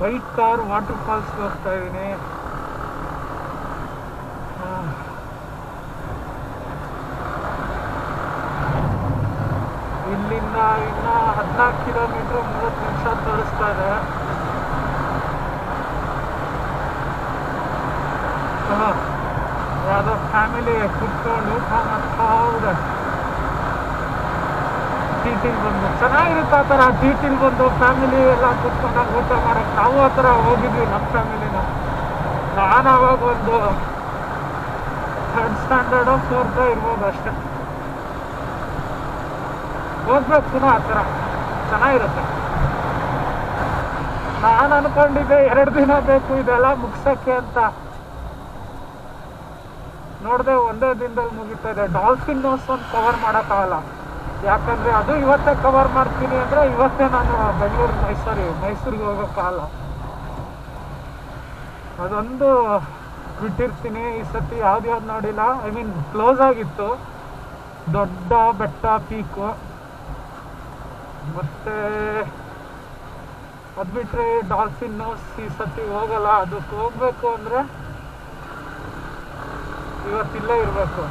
ಪೈಕಾರ್ ವಾಟರ್ಫಾಲ್ಸ್ಗೆ ಹೋಗ್ತಾ ಇದ್ದೀನಿ. ಇಲ್ಲಿಂದ ಇನ್ನು 14 ಕಿಲೋಮೀಟ್ರ್ 30 ನಿಮಿಷ ತೋರಿಸ್ತಾ ಇದೆ. ಯಾವುದೋ ಫ್ಯಾಮಿಲಿ ಕುತ್ಕೊಂಡು ಊಟ ಮಾಡ್ತಾ ಇದೆ. ಟೀಟಿಲ್ ಬಂದು ಚೆನ್ನಾಗಿರುತ್ತೆ ಆ ಥರ. ಟೀಟಿಲ್ ಬಂದು ಫ್ಯಾಮಿಲಿ ಎಲ್ಲ ಕುತ್ಕೊಂಡಾಗ ಊಟ ಮಾಡೋಕ್ಕೆ ನಾವು ಆ ಥರ ಹೋಗಿದ್ವಿ ನಮ್ಮ ಫ್ಯಾಮಿಲಿನ. ನಾನು ಅವಾಗ ಒಂದು 3rd ಸ್ಟ್ಯಾಂಡರ್ಡೋ 4th ಇರ್ಬೋದು ಅಷ್ಟೆ. ಹೋಗ್ಬೇಕು ಆ ಥರ ಚೆನ್ನಾಗಿರುತ್ತೆ. ನಾನು ಅನ್ಕೊಂಡಿದ್ದೆ 2 ದಿನ ಬೇಕು ಇದೆಲ್ಲ ಮುಗ್ಸೋಕ್ಕೆ ಅಂತ. ನೋಡಿದೆ ಒಂದೇ ದಿನದಲ್ಲಿ ಮುಗಿತಾ ಇದೆ. ಡಾಲ್ಫಿನ್ ನೋಸ್ ಒಂದು ಕವರ್ ಮಾಡೋಕ್ಕಾಗಲ್ಲ, ಯಾಕಂದರೆ ಅದು ಇವತ್ತೇ ಕವರ್ ಮಾಡ್ತೀನಿ ಅಂದರೆ ಇವತ್ತೇ ನಾನು ಮೈಸೂರಿಗೆ ಹೋಗೋಕ್ಕಾಗಲ್ಲ. ಅದೊಂದು ಬಿಟ್ಟಿರ್ತೀನಿ. ಈ ಸತಿ ಯಾವ್ದು ನೋಡಿಲ್ಲ. ಐ ಮೀನ್ ಕ್ಲೋಸ್ ಆಗಿತ್ತು. ದೊಡ್ಡ ಬೆಟ್ಟ ಪೀಕು. ಮತ್ತು ಅದು ಬಿಟ್ಟರೆ ಡಾಲ್ಫಿನ್ ನೋಸ್ ಈ ಸತಿ ಹೋಗಲ್ಲ. ಅದಕ್ಕೆ ಹೋಗ್ಬೇಕು ಅಂದರೆ ಇವತ್ತಿಲ್ಲೇ ಇರಬೇಕು.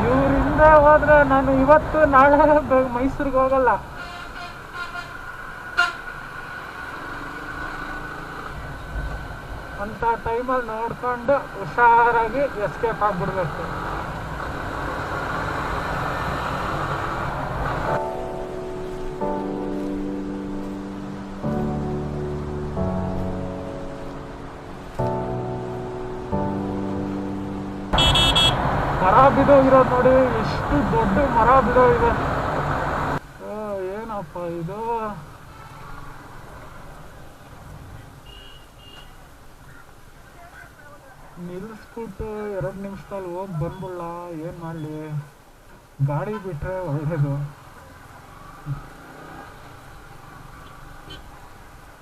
ಇವರಿಂದ ಹೋದ್ರೆ ನಾನು ಇವತ್ತು ನಾಳೆ ಮೈಸೂರಿಗೆ ಹೋಗಲ್ಲ. ಅಂತ ಟೈಮಲ್ಲಿ ನೋಡ್ಕೊಂಡು ಹುಷಾರಾಗಿ ಎಸ್ಕೇಪ್ ಆಗಿಬಿಡ್ಬೇಕು. ಮರ ಬಿದ್ದೋಗಿರೋದು ನೋಡಿ, ಎಷ್ಟು ದೊಡ್ಡ ಮರ ಬಿದ್ದೋಗಿದೆ. ಏನಪ್ಪ ಇದು. ನಿಲ್ಲಿಸ್ಬಿಟ್ಟು 2 ನಿಮಿಷದಲ್ಲಿ ಹೋಗಿ ಬಂದ್ಬಿಡಲ್ಲ. ಏನು ಮಾಡಲಿ, ಗಾಡಿ ಬಿಟ್ಟರೆ ಒಳ್ಳೇದು.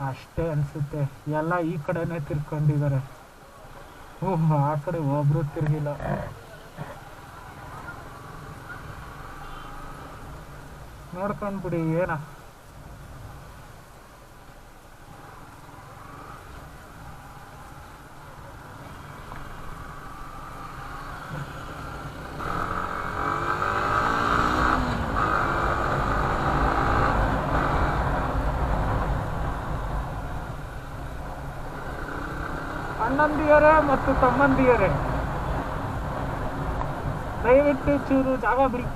ಅಷ್ಟೇ ಅನಿಸುತ್ತೆ. ಎಲ್ಲ ಈ ಕಡೆನೇ ತಿರ್ಕೊಂಡಿದ್ದಾರೆ. ಆ ಕಡೆ ಒಬ್ರು ತಿರುಗಿಲ್ಲ. ನೋಡ್ಕೊಂಡ್ಬಿಡಿ ಏನ. ಅಣ್ಣಂದಿಯರೇ ಮತ್ತು ತಮ್ಮಂದಿಯರೇ, ದಯವಿಟ್ಟು ಚೂರು ಜಾಗ ಬಿಡಿ.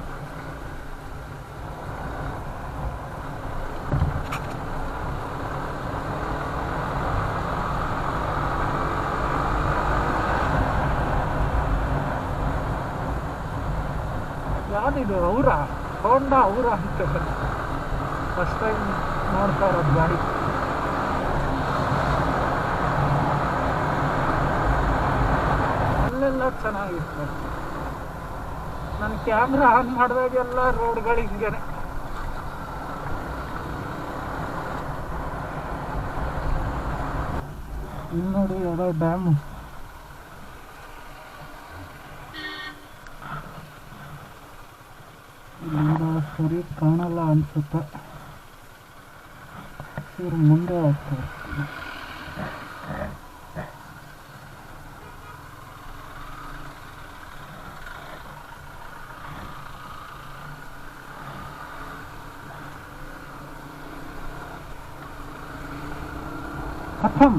ಯಾವ್ದಿದು ಹೋಂಡಾ ಅಂತ ಫಸ್ಟ್ ಟೈಮ್ ನೋಡ್ತಾ ಇರೋದು ಗಾಡಿ. ಅಲ್ಲೆಲ್ಲ ಚೆನ್ನಾಗಿತ್ತು. ನನ್ನ ಕ್ಯಾಮ್ರಾ ಆನ್ ಮಾಡಿದಾಗೆಲ್ಲ ರೋಡ್ಗಳು ಹಿಂಗೇನೆ. ಇಲ್ಲಿ ನೋಡಿ ಯಾವುದೋ ಡ್ಯಾಮು. ಇಲ್ಲಿಂದ ಸರಿ ಕಾಣಲ್ಲ ಅನ್ಸುತ್ತೆ. ಇವ್ರು ಮುಂದೆ ಹೋಗ್ತಾರೆ. खत्म,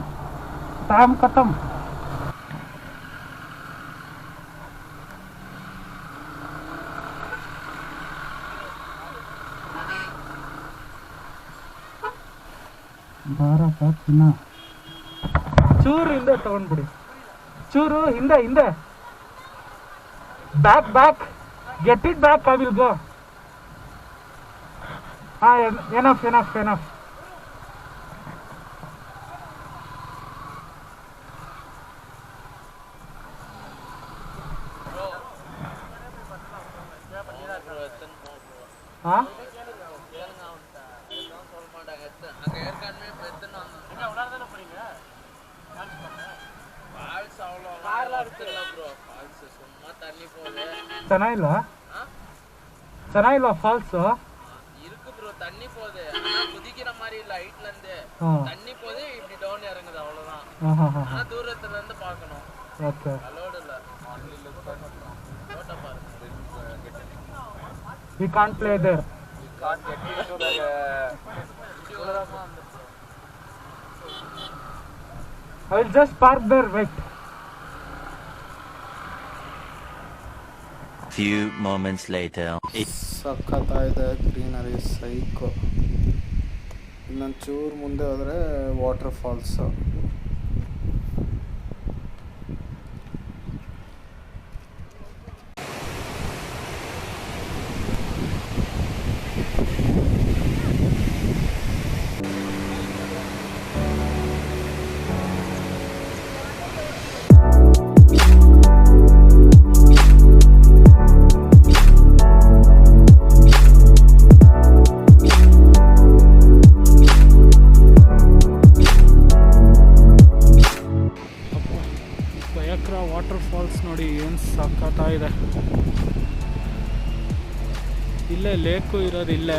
टाइम खत्म. ಭಾರತ ಚೀನಾ. ಚೂರು ಹಿಂದೆ ತಗೊಂಡ್ಬಿಡಿ, ಚೂರು ಹಿಂದೆ ಹಿಂದೆ. Back back, get it back. I will go. ಹಾ, ಎನಫ್ ಎನಫ್ ಎನಫ್. ಹಾ ಚೆನ್ನಾಗಿಲ್ವಾ ಚೆನ್ನಾಗಿಲ್ವಾ ಫಾಲ್ಸು இருக்கு ப்ரோ தண்ணி போகுது ஆனா குதிக்கிற மாதிரி இல்ல ஹைட்ல இருந்து தண்ணி போகுது இப்படி டவுன் இறங்குது அவ்வளவுதான் ஆனா தூரத்துல இருந்து பார்க்கணும் ஓகே அலோட் இல்ல போட்டோ பாருங்க we can't play there we can't get into the I'll just park there wait few moments later ಸಖತ್ತಾಗಿದೆ ಗ್ರೀನರಿ ಸೈಕೋ ಇನ್ನೊಂದು ಚೂರು ಮುಂದೆ ಹೋದರೆ ವಾಟರ್ ಫಾಲ್ಸು ವಾಟರ್ ಫಾಲ್ಸ್ ನೋಡಿ ಏನು ಸಖತ್ತಾಗಿದೆ ಇಲ್ಲೇ ಲೇಕು ಇರೋದು ಇಲ್ಲೇ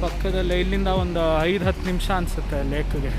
ಪಕ್ಕದಲ್ಲೇ ಇಲ್ಲಿಂದ ಒಂದು 5-10 ನಿಮಿಷ ಅನಿಸುತ್ತೆ ಲೇಕ್ಗೆ